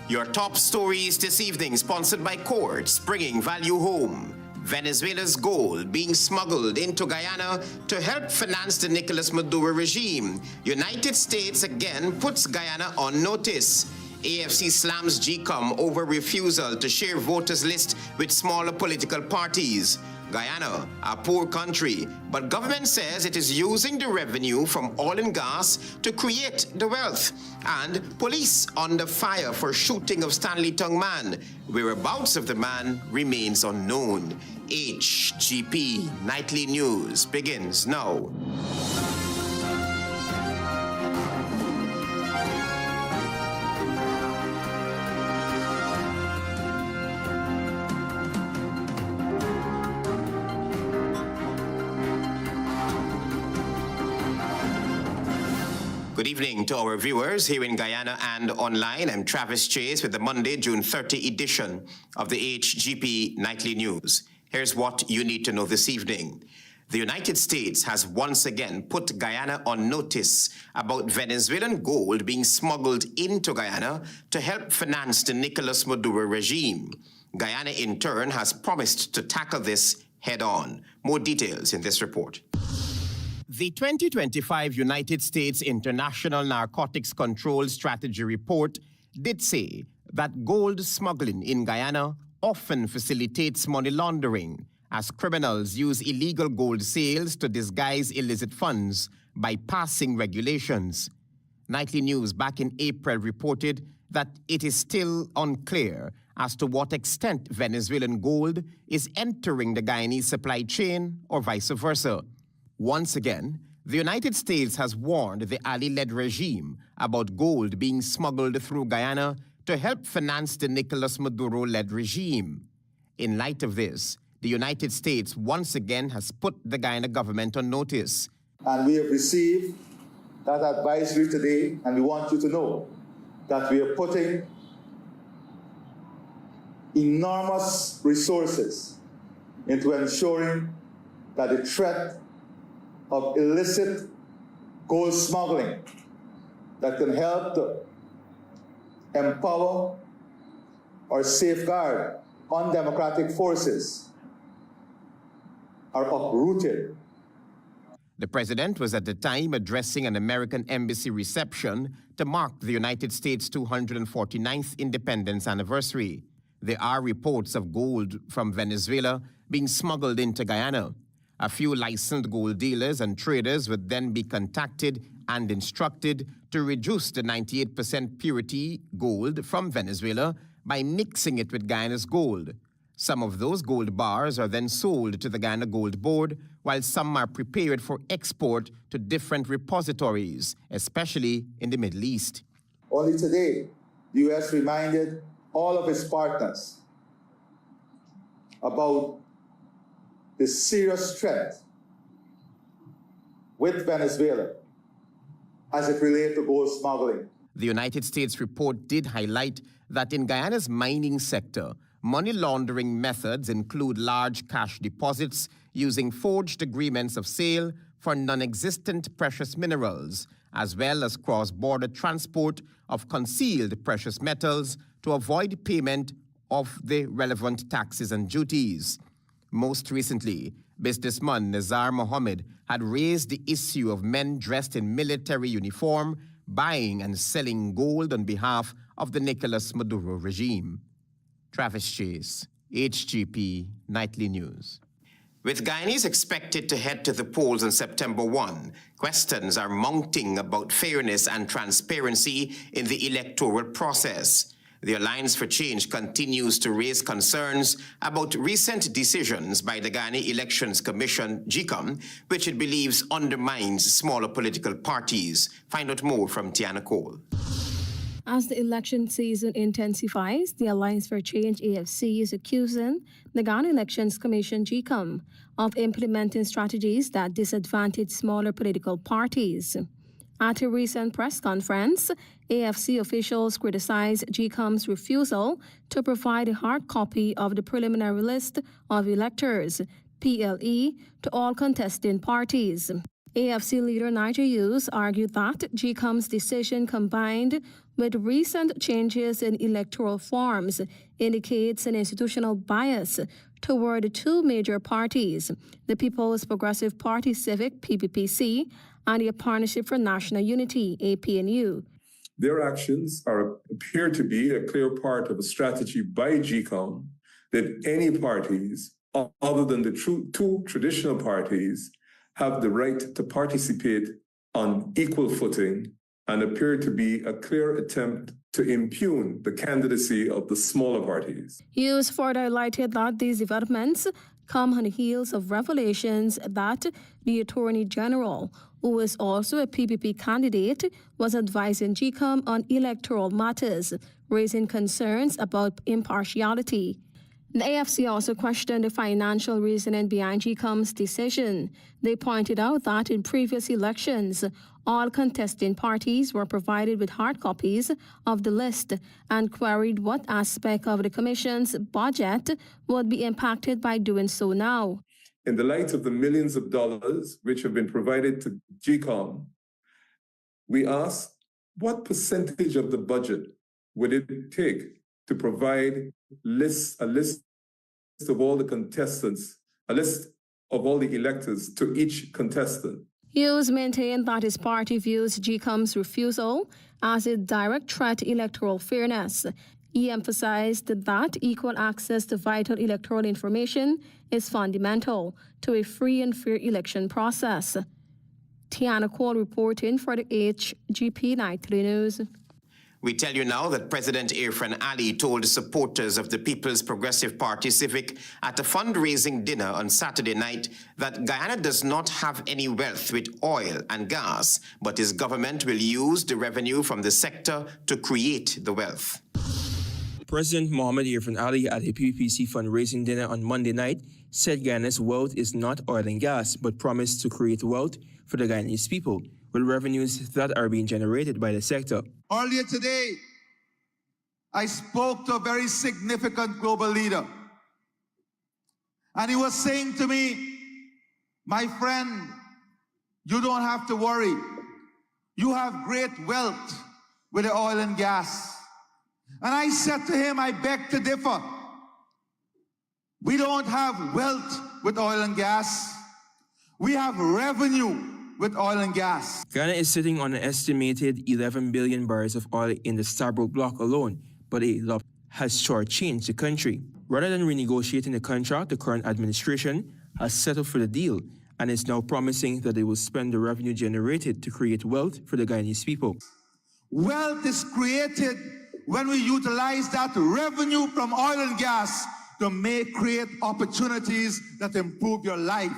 Your top stories this evening, sponsored by Courts, bringing value home. Venezuela's gold being smuggled into Guyana to help finance the Nicolas Maduro regime. United States again puts Guyana on notice. AFC slams GECOM over refusal to share voters list with smaller political parties. Guyana, a poor country, but government says it is using the revenue from oil and gas to create the wealth. And police under fire for shooting of Stanley Tung man. Whereabouts of the man remains unknown. HGP Nightly News begins now. Good evening to our viewers here in Guyana and online. I'm Travis Chase with the Monday, June 30 edition of the HGP Nightly News. Here's what you need to know this evening. The United States has once again put Guyana on notice about Venezuelan gold being smuggled into Guyana to help finance the Nicolas Maduro regime. Guyana, in turn, has promised to tackle this head-on. More details in this report. The 2025 United States International Narcotics Control Strategy Report did say that gold smuggling in Guyana often facilitates money laundering, as criminals use illegal gold sales to disguise illicit funds, bypassing regulations. Nightly News back in April reported that it is still unclear as to what extent Venezuelan gold is entering the Guyanese supply chain or vice versa. Once again, the United States has warned the Ali-led regime about gold being smuggled through Guyana to help finance the Nicolas Maduro-led regime. In light of this, the United States once again has put the Guyana government on notice. And we have received that advisory today, and we want you to know that we are putting enormous resources into ensuring that the threat of illicit gold smuggling that can help to empower or safeguard undemocratic forces are uprooted. The president was at the time addressing an American embassy reception to mark the United States' 249th independence anniversary. There are reports of gold from Venezuela being smuggled into Guyana. A few licensed gold dealers and traders would then be contacted and instructed to reduce the 98% purity gold from Venezuela by mixing it with Guyana's gold. Some of those gold bars are then sold to the Guyana Gold Board, while some are prepared for export to different repositories, especially in the Middle East. Only today, the U.S. reminded all of its partners about the serious threat with Venezuela as it relates to gold smuggling. The United States report did highlight that in Guyana's mining sector, money laundering methods include large cash deposits using forged agreements of sale for non-existent precious minerals, as well as cross-border transport of concealed precious metals to avoid payment of the relevant taxes and duties. Most recently, businessman Nizar Mohammed had raised the issue of men dressed in military uniform buying and selling gold on behalf of the Nicolas Maduro regime. Travis Chase, HGP Nightly News. With Guyanese expected to head to the polls on September 1, questions are mounting about fairness and transparency in the electoral process. The Alliance for Change continues to raise concerns about recent decisions by the Guyana Elections Commission, GECOM, which it believes undermines smaller political parties. Find out more from Tiana Cole. As the election season intensifies, the Alliance for Change AFC is accusing the Guyana Elections Commission, GECOM, of implementing strategies that disadvantage smaller political parties. At a recent press conference, AFC officials criticized GECOM's refusal to provide a hard copy of the preliminary list of electors, PLE, to all contesting parties. AFC leader Nigel Hughes argued that GECOM's decision, combined with recent changes in electoral forms, indicates an institutional bias toward two major parties, the People's Progressive Party Civic, PPPC, and the Partnership for National Unity, APNU. Their actions appear to be a clear part of a strategy by GECOM that any parties, other than the two traditional parties, have the right to participate on equal footing, and appear to be a clear attempt to impugn the candidacy of the smaller parties. Hughes further highlighted that these developments come on the heels of revelations that the Attorney General, who is also a PPP candidate, was advising GECOM on electoral matters, raising concerns about impartiality. The AFC also questioned the financial reasoning behind GECOM's decision. They pointed out that in previous elections, all contesting parties were provided with hard copies of the list and queried what aspect of the Commission's budget would be impacted by doing so now. In the light of the millions of dollars which have been provided to GECOM, we ask, what percentage of the budget would it take to provide a list of all the contestants, a list of all the electors to each contestant? Hughes maintained that his party views GECOM's refusal as a direct threat to electoral fairness. He emphasized that equal access to vital electoral information is fundamental to a free and fair election process. Tiana Cole reporting for the HGP Nightly News. We tell you now that President Irfan Ali told supporters of the People's Progressive Party Civic at a fundraising dinner on Saturday night that Guyana does not have any wealth with oil and gas, but his government will use the revenue from the sector to create the wealth. President Mohamed Irfan Ali at a PPPC fundraising dinner on Monday night said Guyana's wealth is not oil and gas, but promised to create wealth for the Guyanese people with revenues that are being generated by the sector. Earlier today, I spoke to a very significant global leader, and he was saying to me, my friend, you don't have to worry. You have great wealth with the oil and gas. And I said to him, I beg to differ. We don't have wealth with oil and gas. We have revenue with oil and gas. Guyana is sitting on an estimated 11 billion barrels of oil in the Stabroek Block alone, but a lot has shortchanged the country. Rather than renegotiating the contract, the current administration has settled for the deal and is now promising that they will spend the revenue generated to create wealth for the Guyanese people. Wealth is created when we utilize that revenue from oil and gas to create opportunities that improve your life,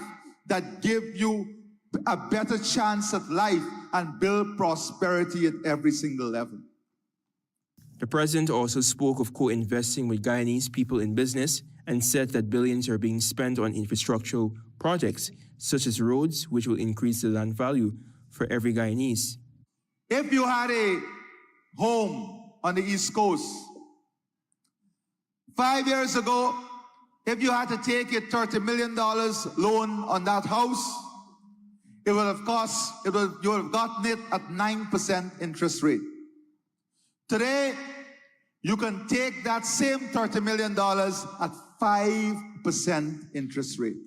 that give you a better chance at life and build prosperity at every single level. The president also spoke of co-investing with Guyanese people in business and said that billions are being spent on infrastructural projects, such as roads, which will increase the land value for every Guyanese. If you had a home on the East Coast, 5 years ago, if you had to take a $30 million loan on that house, it would have cost, you would have gotten it at 9% interest rate. Today, you can take that same $30 million at 5% interest rate.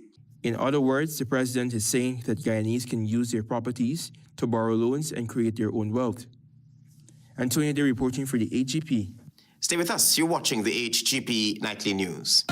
In other words, the president is saying that Guyanese can use their properties to borrow loans and create their own wealth. Antonio Day reporting for the HGP. Stay with us. You're watching the HGP Nightly News.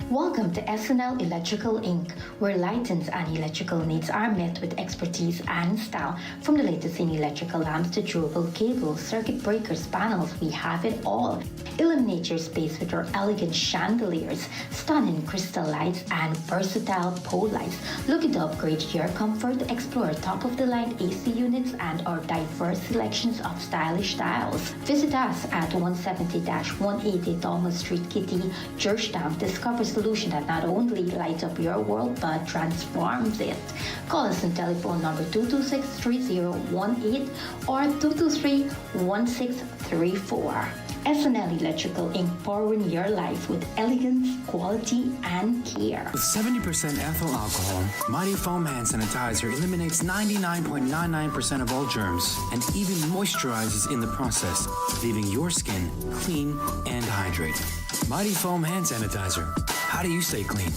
Welcome to SNL Electrical Inc., where lighting and electrical needs are met with expertise and style. From the latest in electrical lamps to durable cables, circuit breakers, panels, we have it all. Illuminate your space with our elegant chandeliers, stunning crystal lights, and versatile pole lights. Looking to upgrade your comfort? Explore top-of-the-line AC units and our diverse selections of stylish styles. Visit us at 170-180 Thomas Street, Kitty, Georgetown. Discover a solution that not only lights up your world but transforms it. Call us on telephone number 226-3018 or 223-1634. SNL Electrical, empowering your life with elegance, quality, and care. With 70% ethyl alcohol, Mighty Foam Hand Sanitizer eliminates 99.99% of all germs and even moisturizes in the process, leaving your skin clean and hydrated. Mighty Foam Hand Sanitizer. How do you stay clean?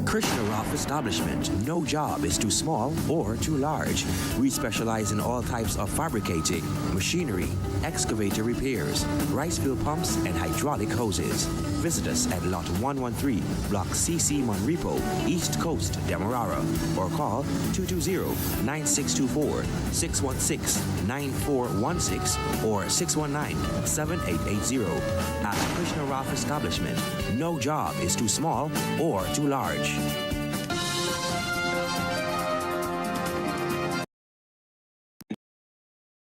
Krishna Roth Establishment. No job is too small or too large. We specialize in all types of fabricating, machinery, excavator repairs, rice field pumps, and hydraulic hoses. Visit us at Lot 113, Block CC Monrepo, East Coast, Demerara, or call 220-9624, 616-9416, or 619-7880. At Krishna Roth Establishment, no job is too small or too large.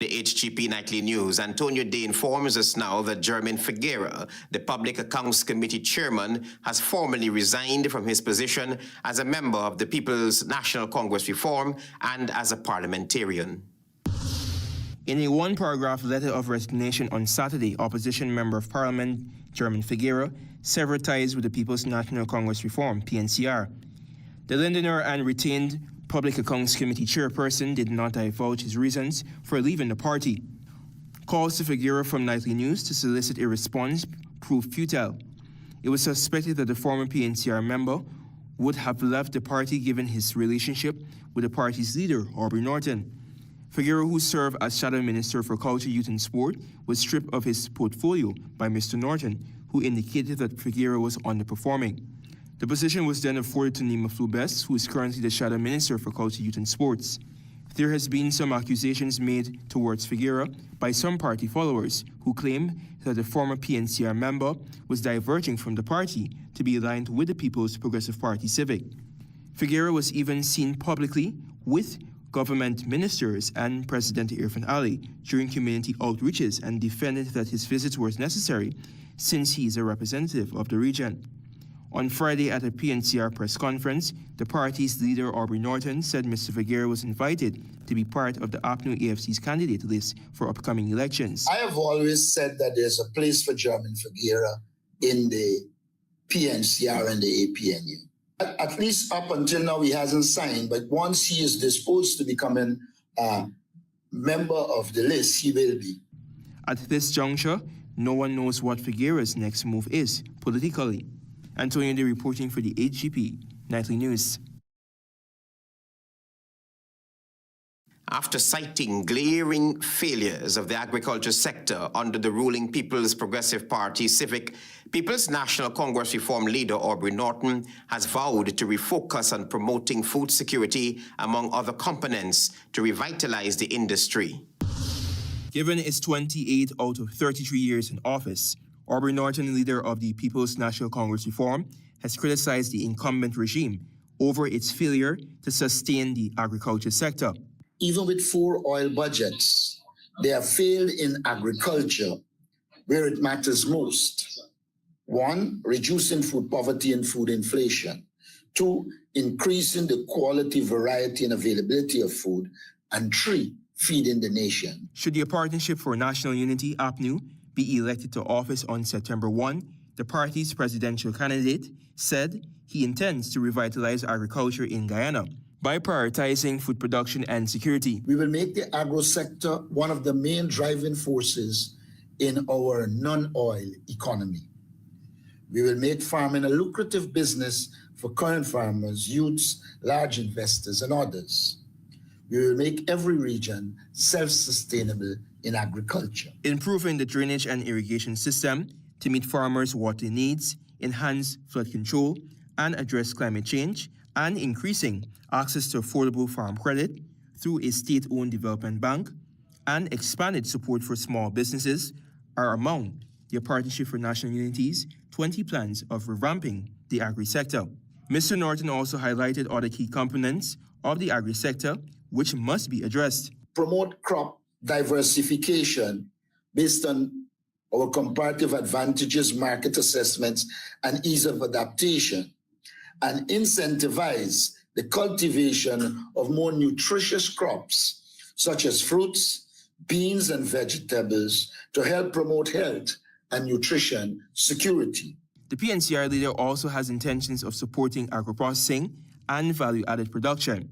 The HGP Nightly News. Antonio Day informs us now that Jermaine Figueira, the Public Accounts Committee chairman, has formally resigned from his position as a member of the People's National Congress Reform and as a parliamentarian. In a one-paragraph letter of resignation on Saturday, opposition member of parliament Jermaine Figueira severed ties with the People's National Congress Reform, PNCR. The Londoner and retained Public Accounts Committee chairperson did not divulge his reasons for leaving the party. Calls to Figueira from Nightly News to solicit a response proved futile. It was suspected that the former PNCR member would have left the party given his relationship with the party's leader, Aubrey Norton. Figueira, who served as Shadow Minister for Culture, Youth and Sport, was stripped of his portfolio by Mr. Norton, who indicated that Figueira was underperforming. The position was then afforded to Nima Flubes, who is currently the Shadow Minister for Culture, Youth and Sports. There has been some accusations made towards Figueira by some party followers who claim that the former PNCR member was diverging from the party to be aligned with the People's Progressive Party Civic. Figueira was even seen publicly with government ministers and President Irfan Ali during community outreaches and defended that his visits were necessary since he is a representative of the region. On Friday at a PNCR press conference, the party's leader Aubrey Norton said Mr. Figueira was invited to be part of the APNU AFC's candidate list for upcoming elections. I have always said that there's a place for Jermaine Figueira in the PNCR and the APNU. At least up until now, he hasn't signed, but once he is disposed to becoming a member of the list, he will be. At this juncture, no one knows what Figueira's next move is politically. Antonio Day reporting for the HGP Nightly News. After citing glaring failures of the agriculture sector under the ruling People's Progressive Party Civic, People's National Congress Reform leader Aubrey Norton has vowed to refocus on promoting food security among other components to revitalize the industry. Given its 28 out of 33 years in office, Aubrey Norton, leader of the People's National Congress Reform, has criticized the incumbent regime over its failure to sustain the agriculture sector. Even with 4 oil budgets, they have failed in agriculture where it matters most. 1, reducing food poverty and food inflation. 2, increasing the quality, variety, and availability of food. And 3, feeding the nation. Should the Partnership for National Unity, APNU, be elected to office on September 1, the party's presidential candidate said he intends to revitalize agriculture in Guyana by prioritizing food production and security. We will make the agro sector one of the main driving forces in our non-oil economy. We will make farming a lucrative business for current farmers, youths, large investors, and others. We will make every region self-sustainable in agriculture. Improving the drainage and irrigation system to meet farmers' water needs, enhance flood control, and address climate change and increasing access to affordable farm credit through a state-owned development bank and expanded support for small businesses are among the Partnership for National Unity's 20 plans of revamping the agri-sector. Mr. Norton also highlighted other key components of the agri-sector which must be addressed. Promote crop diversification based on our comparative advantages, market assessments, and ease of adaptation, and incentivize the cultivation of more nutritious crops, such as fruits, beans, and vegetables, to help promote health and nutrition security. The PNCR leader also has intentions of supporting agro-processing and value-added production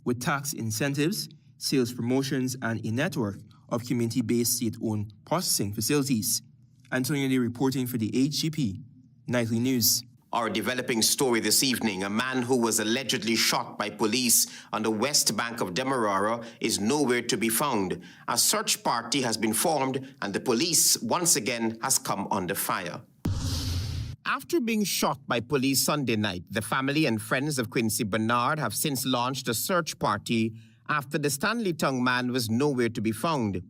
with tax incentives, sales promotions, and a network of community-based state-owned processing facilities. Antonio Lee reporting for the HGP Nightly News. Our developing story this evening, a man who was allegedly shot by police on the west bank of Demerara is nowhere to be found. A search party has been formed and the police once again has come under fire. After being shot by police Sunday night, the family and friends of Quincy Bernard have since launched a search party after the Stanley Tongue man was nowhere to be found.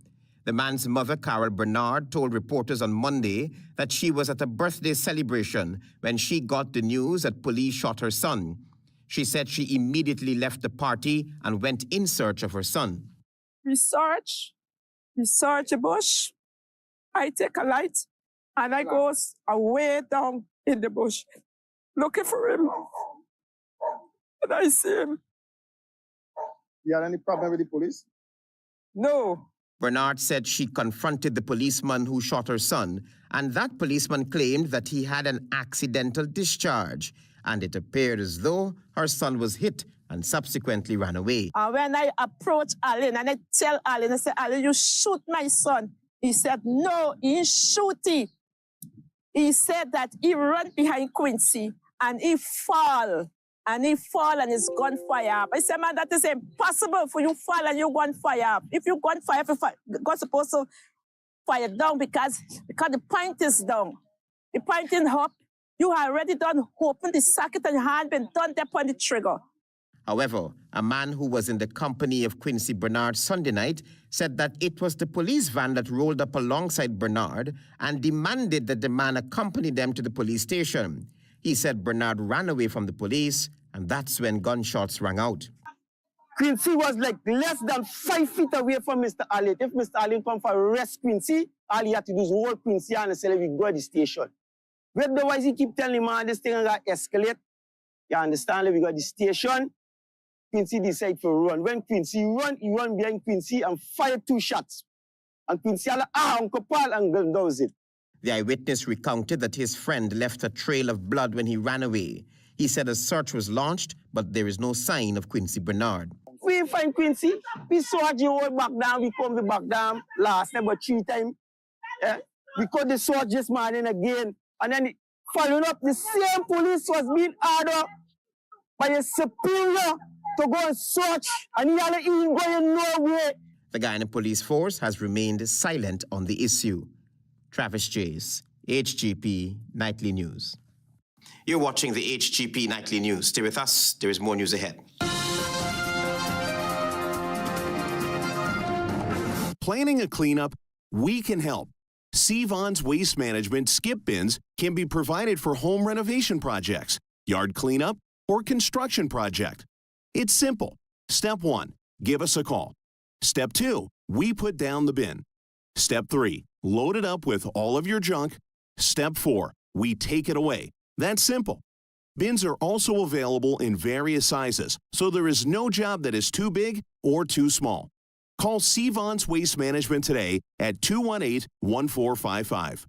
The man's mother, Carol Bernard, told reporters on Monday that she was at a birthday celebration when she got the news that police shot her son. She said she immediately left the party and went in search of her son. We search the bush. I take a light and I go away down in the bush looking for him. And I see him. You had any problem with the police? No. Bernard said she confronted the policeman who shot her son, and that policeman claimed that he had an accidental discharge, and it appeared as though her son was hit and subsequently ran away. And when I approached Alan and I tell Alan, I said, Alan, you shoot my son. He said, no, he didn't shoot him. He said that he ran behind Quincy and he fall. And he fall and his gun fire up. I said, man, that is impossible for you fall and you gun fire up. If you gun fire, God's supposed to fire down because the point is down. The point is up. You already done open the socket and your hand been done there upon the trigger. However, a man who was in the company of Quincy Bernard Sunday night said that it was the police van that rolled up alongside Bernard and demanded that the man accompany them to the police station. He said Bernard ran away from the police, and that's when gunshots rang out. Quincy was like less than 5 feet away from Mr. Allen. If Mr. Allen come for arrest Quincy, all he had to do is hold Quincy and say, we go to the station. But otherwise, he keep telling man this thing got escalate. You understand? We got the station. Quincy decided to run. When Quincy run, he run behind Quincy and fired 2 shots. And Quincy said, Uncle Paul, and gun does it. The eyewitness recounted that his friend left a trail of blood when he ran away. He said a search was launched, but there is no sign of Quincy Bernard. We find Quincy. We search the whole back down. We come back down last time, but 3 times. We cut the search this morning again. And then following up, the same police was being ordered by a superior to go and search. And he ain't going nowhere. The Guyana police force has remained silent on the issue. Travis Chase, HGP Nightly News. You're watching the HGP Nightly News. Stay with us. There is more news ahead. Planning a cleanup? We can help. Sevon's Waste Management skip bins can be provided for home renovation projects, yard cleanup, or construction project. It's simple. Step 1, give us a call. Step 2, we put down the bin. Step 3, load it up with all of your junk. Step 4, we take it away. That's simple. Bins are also available in various sizes, so there is no job that is too big or too small. Call Sevon's Waste Management today at 218-1455.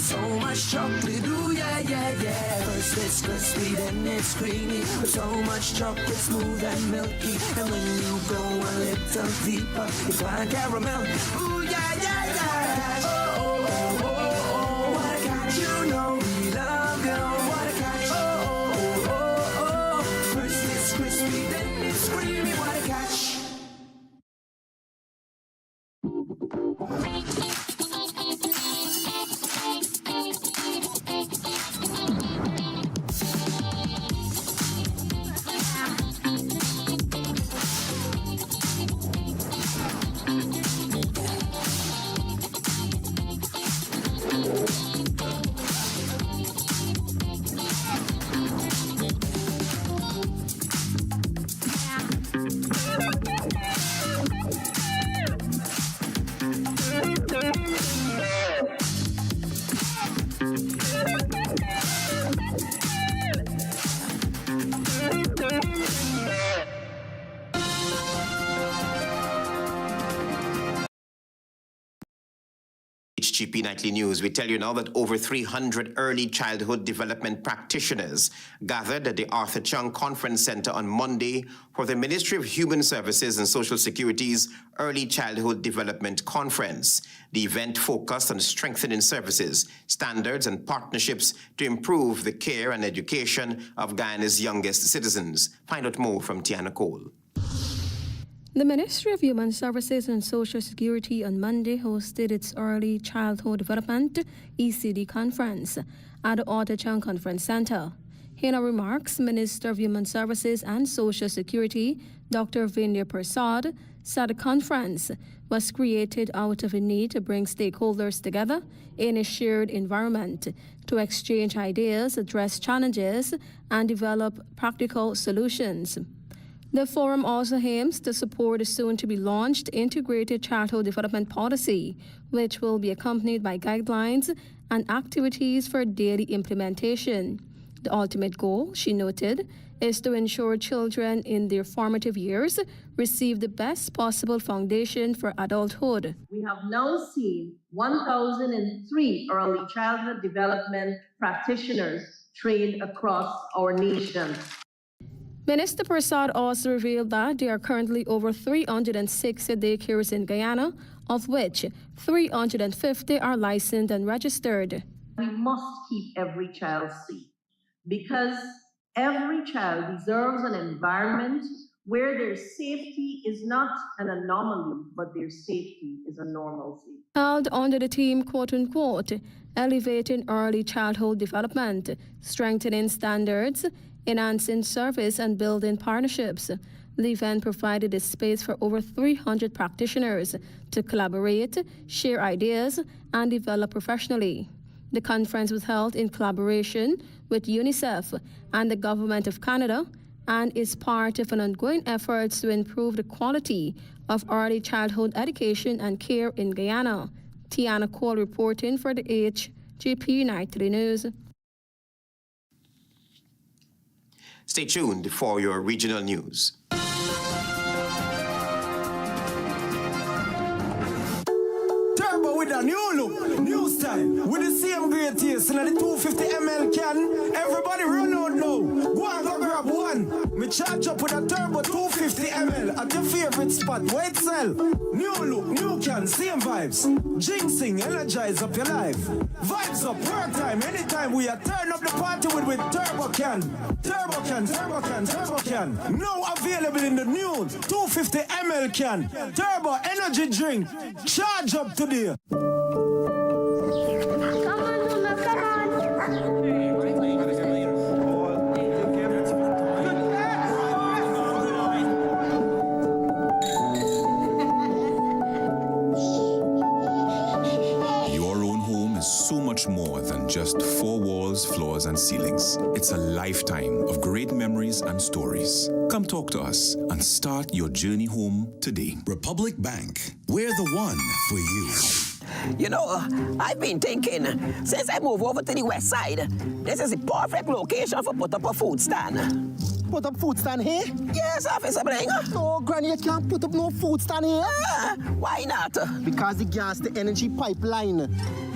So much chocolate, ooh yeah, yeah, yeah. First it's crispy, then it's creamy. So much chocolate, smooth and milky. And when you go a little deeper, you find caramel, ooh yeah, yeah, yeah. Oh, oh, oh, oh, oh, what a catch, you know we love you. What a catch, oh, oh, oh, oh, oh. First it's crispy, then it's creamy. What a catch. HGP Nightly News, we tell you now that over 300 early childhood development practitioners gathered at the Arthur Chung Conference Center on Monday for the Ministry of Human Services and Social Security's Early Childhood Development Conference. The event focused on strengthening services, standards, and partnerships to improve the care and education of Guyana's youngest citizens. Find out more from Tiana Cole. The Ministry of Human Services and Social Security on Monday hosted its Early Childhood Development ECD conference at the Arthur Chung Conference Center. In her remarks, Minister of Human Services and Social Security, Dr. Vindya Prasad, said the conference was created out of a need to bring stakeholders together in a shared environment to exchange ideas, address challenges, and develop practical solutions. The forum also aims to support the soon-to-be-launched Integrated Childhood Development Policy, which will be accompanied by guidelines and activities for daily implementation. The ultimate goal, she noted, is to ensure children in their formative years receive the best possible foundation for adulthood. We have now seen 1,003 early childhood development practitioners trained across our nation. Minister Prasad also revealed that there are currently over 360 daycares in Guyana, of which 350 are licensed and registered. We must keep every child safe because every child deserves an environment where their safety is not an anomaly, but their safety is a normalcy. Held under the theme, quote-unquote, elevating early childhood development, strengthening standards, enhancing service and building partnerships. The event provided a space for over 300 practitioners to collaborate, share ideas, and develop professionally. The conference was held in collaboration with UNICEF and the Government of Canada and is part of an ongoing effort to improve the quality of early childhood education and care in Guyana. Tiana Cole reporting for the HGP Nightly News. Stay tuned for your regional news. Turbo with a new look, new style, with the same great taste in the 250 ml can. Everybody run out now. Go and go grab one. Me charge up with a Turbo 250 ml at your favorite spot. Wait, sell. New look, new can, same vibes. Jinxing, energize up your life. Vibes up, work time, anytime we are turn up the party with Turbo can. Turbo can, Turbo can, Turbo can. Now available in the new 250 ml can. Turbo energy drink. Charge up today. So much more than just 4 walls, floors, and ceilings. It's a lifetime of great memories and stories. Come talk to us and start your journey home today. Republic Bank, we're the one for you. You know, I've been thinking, since I moved over to the west side, this is the perfect location for put up a food stand. put up food stand here? Yes, Officer Bling. No, Granny, you can't put up no food stand here. Why not? Because the gas to energy pipeline.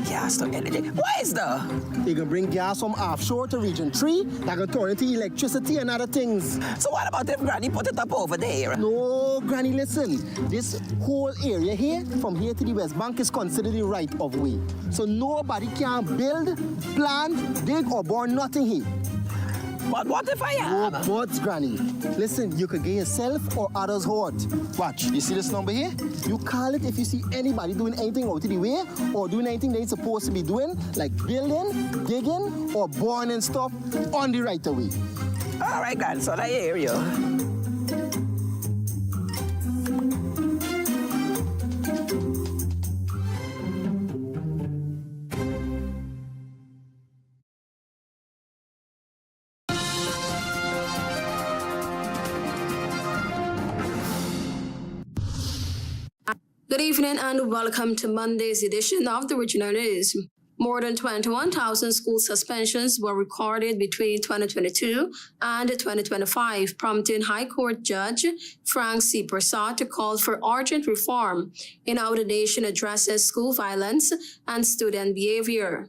Gas to energy? Why is that? They can bring gas from offshore to Region 3 that can turn into electricity and other things. So what about if Granny put it up over there? No, Granny, listen. This whole area here, from here to the West Bank, is considered the right of way. So nobody can build, plant, dig, or burn nothing here. But what if I am? No buts, Granny. Listen, you could get yourself or others hurt. Watch, you see this number here? You call it if you see anybody doing anything out of the way or doing anything they're supposed to be doing, like building, digging, or burning stuff on the right of way. All right, grandson, I hear you. Good evening and welcome to Monday's edition of the Regional News. More than 21,000 school suspensions were recorded between 2022 and 2025, prompting High Court Judge Frank C. Prasad to call for urgent reform in how the nation addresses school violence and student behavior.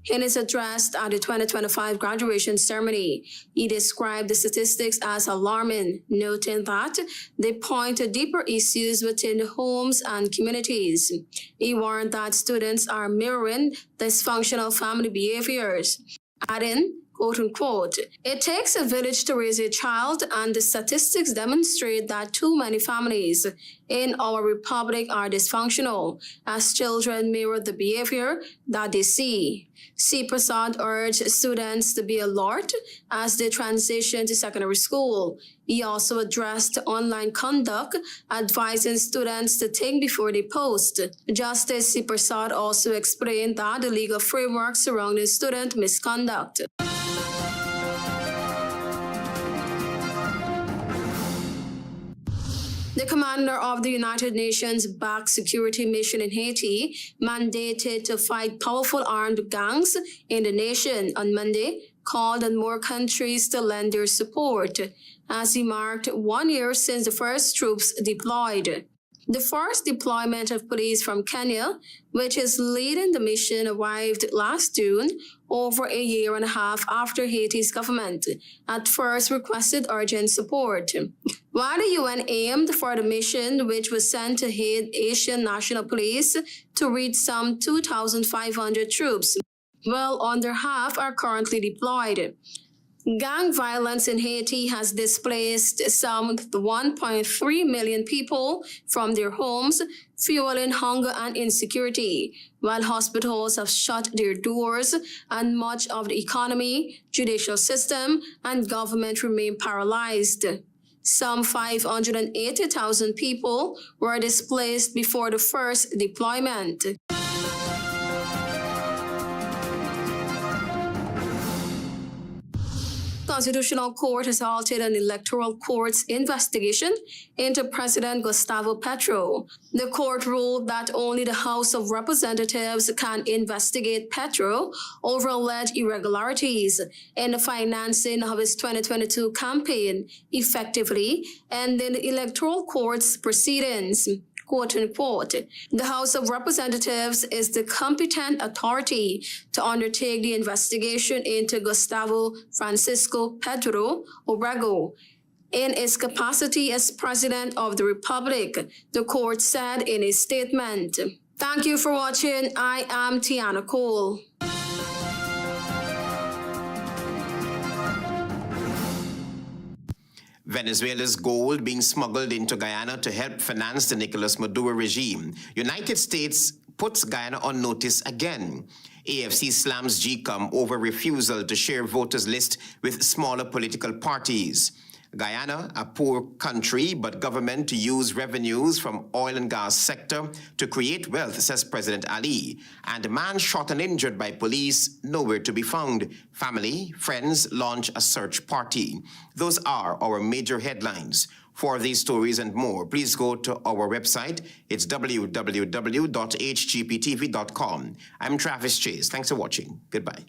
In his address at the 2025 graduation ceremony, he described the statistics as alarming, noting that they point to deeper issues within homes and communities. He warned that students are mirroring dysfunctional family behaviors, adding, quote-unquote, "It takes a village to raise a child, and the statistics demonstrate that too many families in our republic are dysfunctional, as children mirror the behavior that they see." C. Prasad urged students to be alert as they transition to secondary school. He also addressed online conduct, advising students to think before they post. Justice C. Prasad also explained that the legal framework surrounding student misconduct. The commander of the United Nations-backed security mission in Haiti, mandated to fight powerful armed gangs in the nation on Monday, called on more countries to lend their support, as he marked 1 year since the first troops deployed. The first deployment of police from Kenya, which is leading the mission, arrived last June, over a year and a half after Haiti's government at first requested urgent support. While the UN aimed for the mission, which was sent to aid Haitian National Police to reach some 2,500 troops, well under half are currently deployed. Gang violence in Haiti has displaced some 1.3 million people from their homes, fueling hunger and insecurity, while hospitals have shut their doors and much of the economy, judicial system, and government remain paralyzed. Some 580,000 people were displaced before the first deployment. Constitutional Court has halted an Electoral Court's investigation into President Gustavo Petro. The court ruled that only the House of Representatives can investigate Petro over alleged irregularities in the financing of his 2022 campaign, effectively ending the Electoral Court's proceedings. Quote-unquote, "The House of Representatives is the competent authority to undertake the investigation into Gustavo Francisco Petro Orrego in its capacity as President of the Republic," the court said in a statement. Thank you for watching. I am Tiana Cole. Venezuela's gold being smuggled into Guyana to help finance the Nicolas Maduro regime. United States puts Guyana on notice again. AFC slams GECOM over refusal to share voters' list with smaller political parties. Guyana, a poor country, but government to use revenues from oil and gas sector to create wealth, says President Ali. And a man shot and injured by police, nowhere to be found. Family, friends launch a search party. Those are our major headlines. For these stories and more, please go to our website. It's www.hgptv.com. I'm Travis Chase. Thanks for watching. Goodbye.